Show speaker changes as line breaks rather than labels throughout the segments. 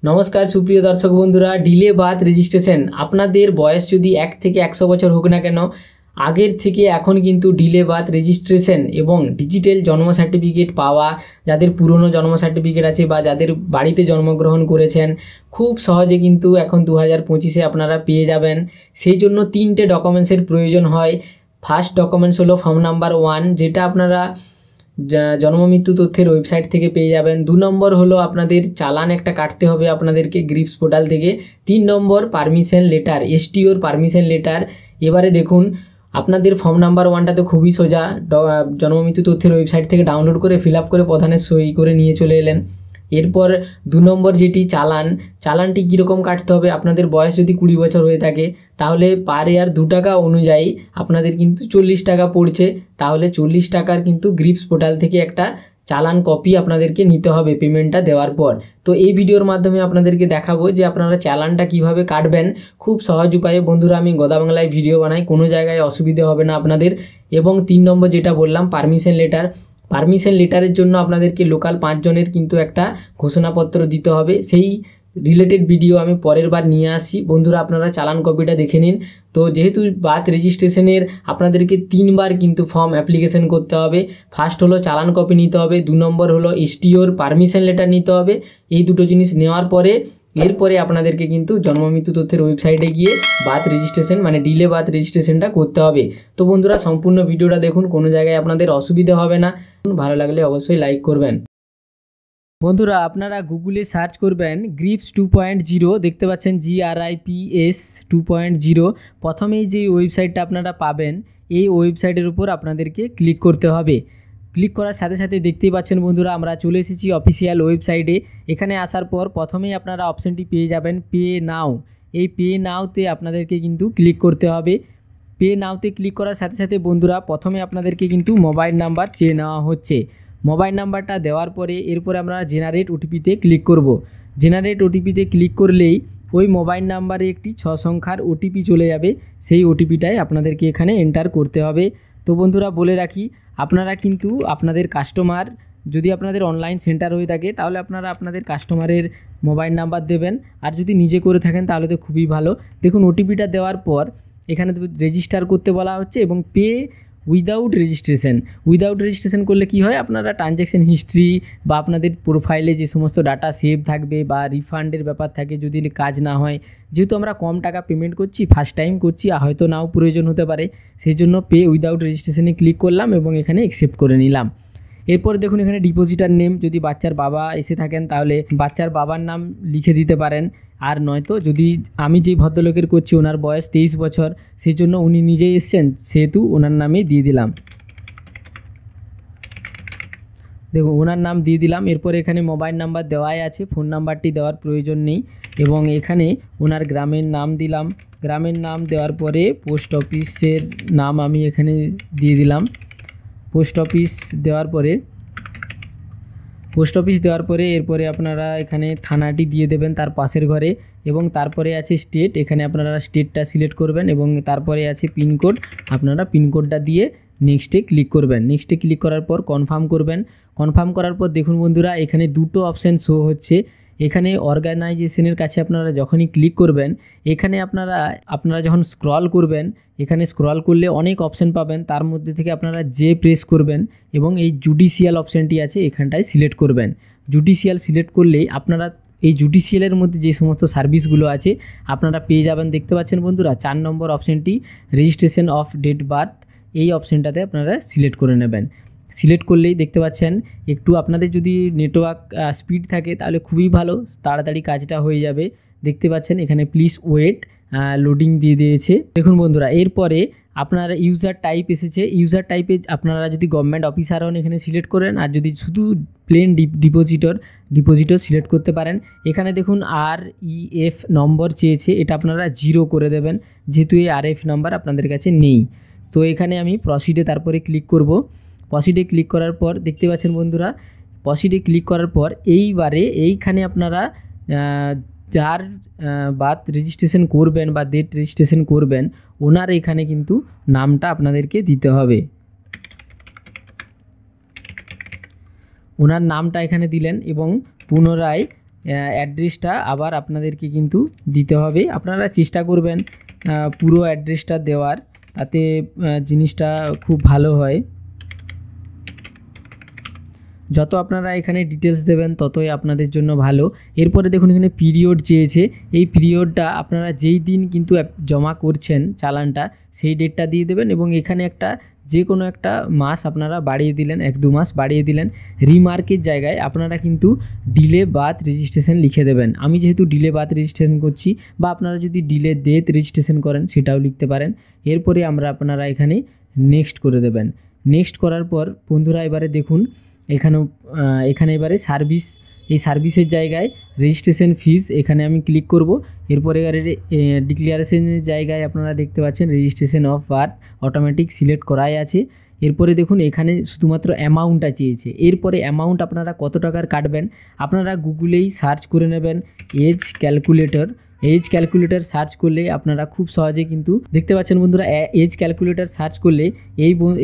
নমস্কার সুপ্রিয় দর্শক বন্ধুরা, ডিলে বার্থ রেজিস্ট্রেশন আপনাদের বয়স যদি 1 থেকে 100 বছর হোক না কেন, আগের থেকে এখন কিন্তু ডিলে বার্থ রেজিস্ট্রেশন এবং ডিজিটাল জন্ম সার্টিফিকেট পাওয়া, যাদের পুরনো জন্ম সার্টিফিকেট আছে বা যাদের বাড়িতে জন্মগ্রহণ করেছেন, খুব সহজে কিন্তু এখন 2025-এ আপনারা পেয়ে যাবেন। সেই জন্য 3টে ডকুমেন্টসের প্রয়োজন হয়। ফার্স্ট ডকুমেন্টস হলো ফর্ম নাম্বার 1, যেটা আপনারা জন্ম মৃত্যু তথ্যের ওয়েবসাইট থেকে পেয়ে যাবেন। 2 নম্বর হলো আপনাদের চালান একটা কাটতে হবে আপনাদেরকে গ্রিপস পোর্টাল থেকে। 3 নম্বর পারমিশন লেটার, এসটিওর পারমিশন লেটার। এবারে দেখুন, আপনাদের ফর্ম নাম্বার 1টা তো খুবই সোজা, জন্ম মৃত্যু তথ্যের ওয়েবসাইট থেকে ডাউনলোড করে ফিল আপ করে প্রধানের সই করে নিয়ে চলে এলেন। এরপর 2 নম্বর যেটি চালানটি কীরকম কাটতে হবে, আপনাদের বয়স যদি 20 বছর হয়ে থাকে তাহলে পার ইয়ার 2 টাকা অনুযায়ী আপনাদের কিন্তু 40 টাকা পড়ছে। তাহলে 40 টাকার কিন্তু গ্রিপস পোর্টাল থেকে একটা চালান কপি আপনাদেরকে নিতে হবে পেমেন্টটা দেওয়ার পর। তো এই ভিডিওর মাধ্যমে আপনাদেরকে দেখাবো যে আপনারা চালানটা কিভাবে কাটবেন খুব সহজ উপায়ে। বন্ধুরা, আমি গদা বাংলায় ভিডিও বানাই, কোনো জায়গায় অসুবিধে হবে না আপনাদের। এবং 3 নম্বর যেটা বললাম পারমিশন লেটারের জন্য আপনাদেরকে লোকাল 5 জনের কিন্তু একটা ঘোষণাপত্র দিতে হবে। সেই রিলেটেড ভিডিও আমি পরের বার নিয়ে আসছি। বন্ধুরা, আপনারা চালান কপিটা দেখে নিন। তো যেহেতু বার্থ রেজিস্ট্রেশনের আপনাদেরকে 3 বার কিন্তু ফর্ম অ্যাপ্লিকেশন করতে হবে। ফার্স্ট হলো চালান কপি নিতে হবে, 2 নম্বর হলো এসটিওর পারমিশন লেটার নিতে হবে। এই দুটো জিনিস নেওয়ার পরে এরপরে আপনাদেরকে কিন্তু জন্ম মৃত্যু তথ্যের ওয়েবসাইটে গিয়ে বার্থ রেজিস্ট্রেশন মানে ডিলে বার্থ রেজিস্ট্রেশনটা করতে হবে। তো বন্ধুরা, সম্পূর্ণ ভিডিওটা দেখুন, কোনো জায়গায় আপনাদের অসুবিধা হবে না। ভালো লাগলে অবশ্যই লাইক করবেন। বন্ধুরা, আপনারা গুগলে সার্চ করবেন গ্রিপস 2.0, দেখতে পাচ্ছেন GRIPS 2.0। প্রথমেই যে ওয়েবসাইটটা আপনারা পাবেন, এই ওয়েবসাইটের উপর আপনাদেরকে ক্লিক করতে হবে। ক্লিক করার সাথে সাথে দেখতেই পাচ্ছেন বন্ধুরা, আমরা চলে এসেছি অফিসিয়াল ওয়েবসাইটে। এখানে আসার পর প্রথমেই আপনারা অপশানটি পেয়ে যাবেন পে নাও। এই পে নাওতে আপনাদেরকে কিন্তু ক্লিক করতে হবে। পে নাওতে ক্লিক করার সাথে সাথে বন্ধুরা, প্রথমে আপনাদেরকে কিন্তু মোবাইল নাম্বার চেয়ে নেওয়া হচ্ছে। মোবাইল নাম্বারটা দেওয়ার পরে এরপরে আমরা জেনারেট ওটিপিতে ক্লিক করব। জেনারেট ওটিপিতে ক্লিক করলেই ওই মোবাইল নাম্বারে একটি 6 সংখ্যার ওটিপি চলে যাবে। সেই ওটিপিটাই আপনাদেরকে এখানে এন্টার করতে হবে। তো বন্ধুরা, বলে রাখি, আপনারা কিন্তু আপনাদের কাস্টমার, যদি আপনাদের অনলাইন সেন্টার হয়ে থাকে তাহলে আপনারা আপনাদের কাস্টমারের মোবাইল নাম্বার দেবেন, আর যদি নিজে করে থাকেন তাহলে তো খুবই ভালো। দেখুন, ওটিপিটা দেওয়ার পর এখানে রেজিস্টার করতে বলা হচ্ছে এবং পে উইদাউট রেজিস্ট্রেশন করলে কি হয়, আপনারা ট্রানজ্যাকশন হিস্ট্রি বা আপনাদের প্রোফাইলে যে সমস্ত ডাটা সেভ থাকবে বা রিফান্ডের ব্যাপার থাকে যদি কাজ না হয়, যেহেতু আমরা কম টাকা পেমেন্ট করছি, ফার্স্ট টাইম করছি, হয়তো নাও প্রয়োজন হতে পারে, সেই জন্য পে উইদাউট রেজিস্ট্রেশনে ক্লিক করলাম এবং এখানে অ্যাকসেপ্ট করে নিলাম। এরপর দেখুন, এখানে ডিপোজিটার নেম, যদি বাচ্চার বাবা এসে থাকেন তাহলে বাচ্চার বাবার নাম লিখে দিতে পারেন। আর নয়তো যদি আমি যেই ভদ্রলোকের করছি ওনার বয়স 23 বছর, সেই জন্য উনি নিজেই এসছেন, সেহেতু ওনার নামেই দিয়ে দিলাম। দেখুন, ওনার নাম দিয়ে দিলাম। এরপর এখানে মোবাইল নাম্বার দেওয়াই আছে, ফোন নাম্বারটি দেওয়ার প্রয়োজন নেই। এবং এখানে ওনার গ্রামের নাম দিলাম। গ্রামের নাম দেওয়ার পরে পোস্ট অফিসের নাম আমি এখানে দিয়ে দিলাম। পোস্ট অফিস দেওয়ার পরে এরপরে আপনারা এখানে থানাটি দিয়ে দেবেন তার পাশের ঘরে। এবং তারপরে আছে স্টেট, এখানে আপনারা স্টেটটা সিলেক্ট করবেন এবং তারপরে আছে পিনকোড, আপনারা পিনকোডটা দিয়ে নেক্সটে ক্লিক করবেন। নেক্সটে ক্লিক করার পর কনফার্ম করবেন। কনফার্ম করার পর দেখুন বন্ধুরা, এখানে দুটো অপশান শো হচ্ছে। এখানে অর্গানাইজেশনের কাছে আপনারা যখনই ক্লিক করবেন, এখানে আপনারা যখন স্ক্রল করবেন, এখানে স্ক্রল করলে অনেক অপশান পাবেন, তার মধ্যে থেকে আপনারা যে প্রেস করবেন এবং এই জুডিশিয়াল অপশানটি আছে এখানটায় সিলেক্ট করবেন। জুডিশিয়াল সিলেক্ট করলেই আপনারা এই জুডিশিয়ালের মধ্যে যে সমস্ত সার্ভিসগুলো আছে আপনারা পেয়ে যাবেন। দেখতে পাচ্ছেন বন্ধুরা, 4 নম্বর অপশানটি রেজিস্ট্রেশন অফ ডেট বার্থ, এই অপশানটাতে আপনারা সিলেক্ট করে নেবেন। সিলেক্ট করলেই দেখতে পাচ্ছেন, একটু আপনাদের যদি নেটওয়ার্ক স্পিড থাকে তাহলে খুবই ভালো, তাড়াতাড়ি কাজটা হয়ে যাবে। দেখতে পাচ্ছেন এখানে প্লিজ ওয়েট, লোডিং দিয়ে দিয়েছে। দেখুন বন্ধুরা, এরপরে আপনার ইউজার টাইপ এসেছে। ইউজার টাইপে আপনারা যদি গভর্নমেন্ট অফিসার হন এখানে সিলেক্ট করেন, আর যদি শুধু প্লেন ডিপোজিটর সিলেক্ট করতে পারেন। এখানে দেখুন REF নম্বর চেয়েছে, এটা আপনারা 0 করে দেবেন, যেহেতু এই RF নাম্বার আপনাদের কাছে নেই। তো এখানে আমি প্রসিডে তারপরে ক্লিক করব। প্রসিডে ক্লিক করার পর দেখতে পাচ্ছেন বন্ধুরা, প্রসিডে ক্লিক করার পর এইবারে এইখানে আপনারা যার বার্থ রেজিস্ট্রেশন করবেন বা ডেট রেজিস্ট্রেশন করবেন, ওনার এখানে কিন্তু নামটা আপনাদেরকে দিতে হবে। ওনার নামটা এখানে দিলেন এবং পুনরায় অ্যাড্রেসটা আবার আপনাদেরকে কিন্তু দিতে হবে। আপনারা চেষ্টা করবেন পুরো অ্যাড্রেসটা দেওয়ার, তাতে জিনিসটা খুব ভালো হয়। যত আপনারা এখানে ডিটেলস দেবেন ততই আপনাদের জন্য ভালো। এরপরে দেখুন এখানে পিরিয়ড চেয়েছে, এই পিরিয়ডটা আপনারা যেই দিন কিন্তু জমা করছেন চালানটা সেই ডেটটা দিয়ে দেবেন, এবং এখানে একটা যে কোনো একটা মাস আপনারা বাড়িয়ে দিলেন, 1-2 মাস বাড়িয়ে দিলেন। রিমার্কের জায়গায় আপনারা কিন্তু ডিলে বার্থ রেজিস্ট্রেশন লিখে দেবেন। আমি যেহেতু ডিলে বার্থ রেজিস্ট্রেশন করছি, বা আপনারা যদি ডিলে ডেথ রেজিস্ট্রেশন করেন সেটাও লিখতে পারেন। এরপরে আপনারা এখানে নেক্সট করে দেবেন। নেক্সট করার পর বন্ধুরা এবারে দেখুন এখানে এবারে সার্ভিস, এই সার্ভিসের জায়গায় রেজিস্ট্রেশন ফিজ এখানে আমি ক্লিক করব। এরপরে ডিক্লারেশনের জায়গায় আপনারা দেখতে পাচ্ছেন registration of birth automatic select করাই আছে। এরপরে দেখুন এখানে শুধুমাত্র অ্যামাউন্টটা চেয়েছে। এরপরে অ্যামাউন্ট আপনারা কত টাকার কাটবেন আপনারা গুগলেই সার্চ করে নেবেন এজ ক্যালকুলেটর সার্চ করলে আপনারা খুব সহজে কিন্তু দেখতে পাচ্ছেন বন্ধুরা, এজ ক্যালকুলেটর সার্চ করলে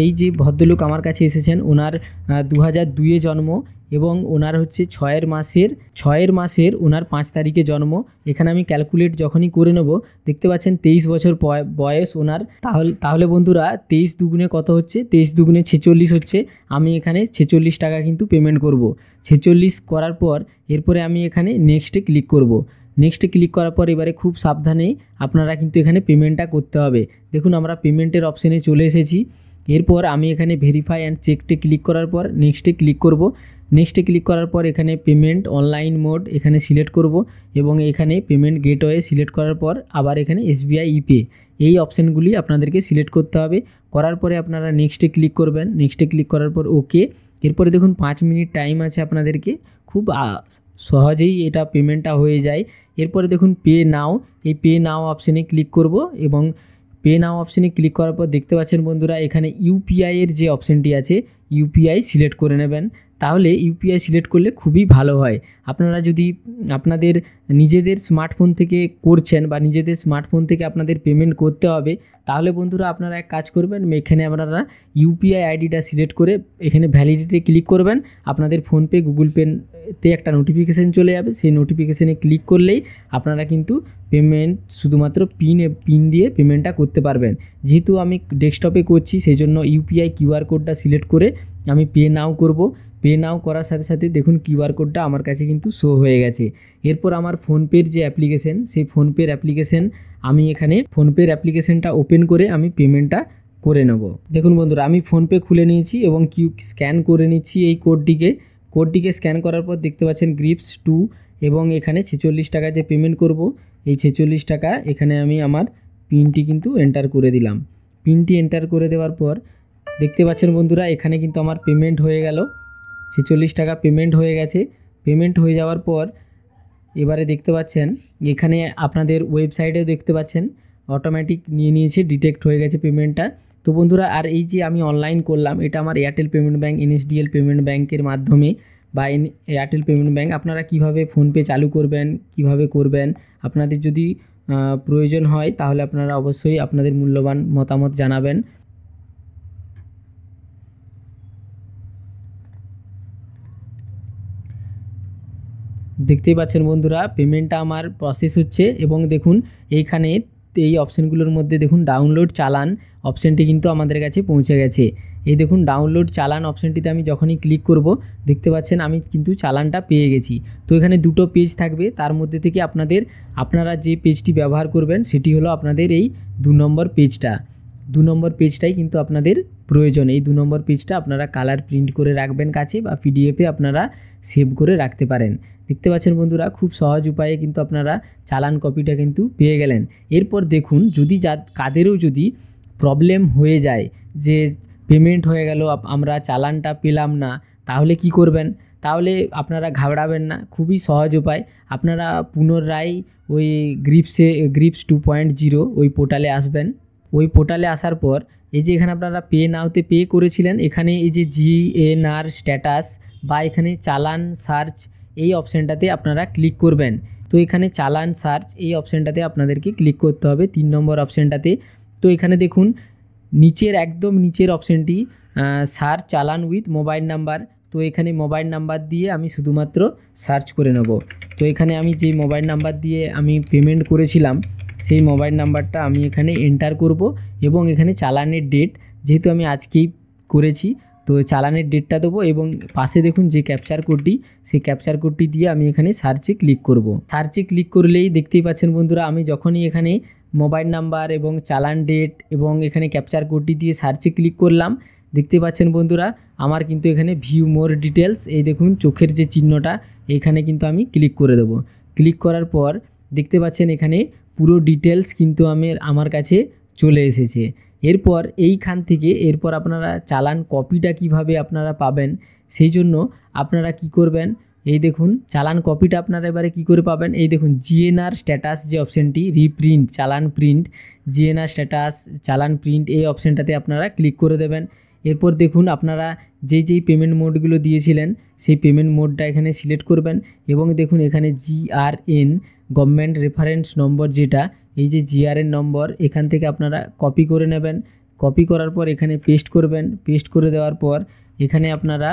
এই যে ভদ্রলোক আমার কাছে এসেছেন ওনার 2002-এ জন্ম, এবং ওনার হচ্ছে 6 মাসের ওনার 5 তারিখে জন্ম। এখানে আমি ক্যালকুলেট যখনই করে নেব দেখতে পাচ্ছেন 23 বছর বয়স ওনার। তাহলে বন্ধুরা 23 দুগুণে কত হচ্ছে, 23 দুগুণে 46 হচ্ছে। আমি এখানে 46 টাকা কিন্তু পেমেন্ট করব। 46 করার পর এরপরে আমি এখানে নেক্সটে ক্লিক করব। নেক্সটে ক্লিক করার পর এবারে খুব সাবধানে আপনারা কিন্তু এখানে পেমেন্টটা করতে হবে। দেখুন আমরা পেমেন্টের অপশানে চলে এসেছি। এরপর আমি এখানে ভেরিফাই অ্যান্ড চেকটে ক্লিক করার পর নেক্সটে ক্লিক করব। নেক্সটে ক্লিক করার পর এখানে পেমেন্ট অনলাইন মোড এখানে সিলেক্ট করব, এবং এখানে পেমেন্ট গেটওয়ে সিলেক্ট করার পর আবার এখানে SBI ইপে এই অপশানগুলি আপনাদেরকে সিলেক্ট করতে হবে। করার পরে আপনারা নেক্সটে ক্লিক করবেন। নেক্সটে ক্লিক করার পর ওকে। এরপরে দেখুন 5 মিনিট টাইম আছে আপনাদেরকে, খুব সহজেই এটা পেমেন্টটা হয়ে যায়। এরপরে দেখুন পে নাও, এই পে নাও অপশানে ক্লিক করব, এবং পে নাও অপশানে ক্লিক করার পর দেখতে পাচ্ছেন বন্ধুরা এখানে UPI এর যে অপশানটি আছে UPI সিলেক্ট করে নেবেন। তাহলে UPI সিলেক্ট করলে খুবই ভালো হয়। আপনারা যদি আপনাদের নিজেদের স্মার্টফোন থেকে করছেন বা নিজেদের স্মার্টফোন থেকে আপনাদের পেমেন্ট করতে হবে, তাহলে বন্ধুরা আপনারা এক কাজ করবেন, এখানে আপনারা UPI আইডিটা সিলেক্ট করে এখানে ভ্যালিডিটি ক্লিক করবেন। আপনাদের ফোনপে গুগল পেতে একটা নোটিফিকেশান চলে যাবে, সেই নোটিফিকেশানে ক্লিক করলেই আপনারা কিন্তু পেমেন্ট শুধুমাত্র পিন দিয়ে পেমেন্টটা করতে পারবেন। যেহেতু আমি ডেস্কটপে করছি সেই জন্য UPI QR কোডটা সিলেক্ট করে আমি পে নাও করব। পে নাও করার সাথে সাথে দেখুন QR কোডটা আমার কাছে কিন্তু শো হয়ে গেছে। এরপর আমার ফোনপের যে অ্যাপ্লিকেশন, সেই ফোনপের অ্যাপ্লিকেশন আমি এখানে ফোনপের অ্যাপ্লিকেশনটা ওপেন করে আমি পেমেন্টটা করে নেব। দেখুন বন্ধুরা আমি ফোনপে খুলে নিয়েছি এবং স্ক্যান করে নিচ্ছি এই কোডটিকে স্ক্যান করার পর দেখতে পাচ্ছেন গ্রিপস 2, এবং এখানে 46 টাকা যে পেমেন্ট করব, এই 46 টাকা এখানে আমি আমার পিনটি কিন্তু এন্টার করে দিলাম। পিনটি এন্টার করে দেওয়ার পর দেখতে পাচ্ছেন বন্ধুরা এখানে কিন্তু আমার পেমেন্ট হয়ে গেল, 46 টাকা পেমেন্ট হয়ে গেছে। পেমেন্ট হয়ে যাওয়ার পর এবারে দেখতে পাচ্ছেন এখানে আপনাদের ওয়েবসাইটেও দেখতে পাচ্ছেন অটোমেটিক নিয়ে নিয়েছে, ডিটেক্ট হয়ে গেছে পেমেন্টটা। তো বন্ধুরা আর এই যে আমি অনলাইন করলাম এটা আমার Airtel payment bank, NSDL payment ব্যাঙ্কের মাধ্যমে, বা এয়ারটেল পেমেন্ট ব্যাঙ্ক। আপনারা কিভাবে ফোনপে চালু করবেন, কিভাবে করবেন, আপনাদের যদি প্রয়োজন হয় তাহলে আপনারা অবশ্যই আপনাদের মূল্যবান মতামত জানাবেন। দেখতেই পাচ্ছেন বন্ধুরা পেমেন্টটা আমার প্রসেস হচ্ছে, এবং দেখুন এইখানে এই অপশানগুলোর মধ্যে দেখুন ডাউনলোড চালান অপশানটি কিন্তু আমাদের কাছে পৌঁছে গেছে। এই দেখুন ডাউনলোড চালান অপশানটিতে আমি যখনই ক্লিক করব দেখতে পাচ্ছেন আমি কিন্তু চালানটা পেয়ে গেছি। তো এখানে দুটো পেজ থাকবে, তার মধ্যে থেকে আপনারা যে পেজটি ব্যবহার করবেন সেটি হলো আপনাদের এই 2 নম্বর পেজটা। 2 নম্বর পেজটাই কিন্তু আপনাদের প্রয়োজন। এই 2 নম্বর পেজটা আপনারা কালার প্রিন্ট করে রাখবেন কাছে, বা PDF-এ আপনারা সেভ করে রাখতে পারেন। দেখতে পাচ্ছেন বন্ধুরা খুব সহজ উপায়ে কিন্তু আপনারা চালান কপিটা কিন্তু পেয়ে গেলেন। এরপর দেখুন যদি কাদেরও যদি প্রবলেম হয়ে যায় যে পেমেন্ট হয়ে গেল আমরা চালানটা পেলাম না, তাহলে কি করবেন? তাহলে আপনারা ঘাবড়াবেন না, খুবই সহজ উপায়। আপনারা পুনরায় ওই গ্রিপস 2.0 ওই পোর্টালে আসবেন। ওই পোর্টালে আসার পর এই যে এখানে আপনারা পে নাওতে পে করেছিলেন, এখানে এই যে GNR স্ট্যাটাস বা এখানে চালান সার্চ এই অপশানটাতে আপনারা ক্লিক করবেন। তো এখানে চালান সার্চ এই অপশানটাতে আপনাদেরকে ক্লিক করতে হবে, 3 নম্বর অপশানটাতে। তো এখানে দেখুন একদম নিচের অপশানটি সার্চ চালান উইথ মোবাইল নাম্বার, তো এখানে মোবাইল নাম্বার দিয়ে আমি শুধুমাত্র সার্চ করে নেব। তো এখানে আমি যে মোবাইল নাম্বার দিয়ে আমি পেমেন্ট করেছিলাম সেই মোবাইল নাম্বারটা আমি এখানে এন্টার করব এবং এখানে চালানের ডেট যেহেতু আমি আজকেই করেছি তো চালানের ডেটটা দেবো এবং পাশে দেখুন যে ক্যাপচার কোডটি সেই ক্যাপচার কোডটি দিয়ে আমি এখানে সার্চে ক্লিক করব। সার্চে ক্লিক করলেই দেখতেই পাচ্ছেন বন্ধুরা আমি যখনই এখানে মোবাইল নাম্বার এবং চালান ডেট এবং এখানে ক্যাপচার কোডটি দিয়ে সার্চে ক্লিক করলাম দেখতে পাচ্ছেন বন্ধুরা আমার কিন্তু এখানে ভিউ মোর ডিটেলস এই দেখুন চোখের যে চিহ্নটা এখানে কিন্তু আমি ক্লিক করে দেবো। ক্লিক করার পর দেখতে পাচ্ছেন এখানে পুরো ডিটেলস কিন্তু আমার কাছে চলে এসেছে। এরপর এইখান থেকে এরপর আপনারা চালান কপিটা কিভাবে আপনারা পাবেন সেই জন্য আপনারা কি করবেন এই দেখুন চালান কপিটা আপনারা এবারে কি করে পাবেন এই দেখুন জিএনআর স্ট্যাটাস যে অপশানটি রিপ্রিন্ট চালান প্রিন্ট জিএনআর স্ট্যাটাস চালান প্রিন্ট এই অপশানটাতে আপনারা ক্লিক করে দেবেন। এরপর দেখুন আপনারা যেই পেমেন্ট মোডগুলো দিয়েছিলেন সেই পেমেন্ট মোডটা এখানে সিলেক্ট করবেন এবং দেখুন এখানে জিআরএন গভর্নমেন্ট রেফারেন্স নম্বর যেটা এই যে জিআরএন নম্বর এখান থেকে আপনারা কপি করে নেবেন। কপি করার পর এখানে পেস্ট করবেন। পেস্ট করে দেওয়ার পর এখানে আপনারা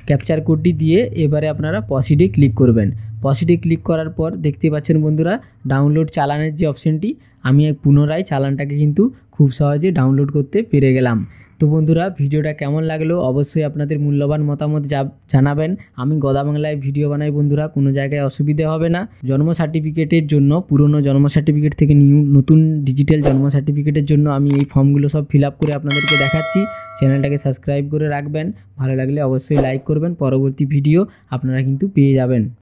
ক্যাপচার কোডটি দিয়ে এবারে আপনারা প্রসিডে ক্লিক করবেন। প্রসিডে ক্লিক করার পর দেখতে পাচ্ছেন বন্ধুরা ডাউনলোড চালানের যে অপশানটি আমি পুনরায় চালানটাকে কিন্তু খুব সহজে ডাউনলোড করতে পেরে গেলাম। তো বন্ধুরা ভিডিওটা কেমন লাগলো অবশ্যই আপনাদের মূল্যবান মতামত জানাবেন। আমি গদা বাংলায় ভিডিও বানাই বন্ধুরা, কোনো জায়গায় অসুবিধে হবে না। জন্ম সার্টিফিকেটের জন্য পুরনো জন্ম সার্টিফিকেট থেকে নতুন ডিজিটাল জন্ম সার্টিফিকেটের জন্য আমি এই ফর্মগুলো সব ফিল আপ করে আপনাদেরকে দেখাচ্ছি। চ্যানেলটাকে সাবস্ক্রাইব করে রাখবেন, ভালো লাগলে অবশ্যই লাইক করবেন। পরবর্তী ভিডিও আপনারা কিন্তু পেয়ে যাবেন।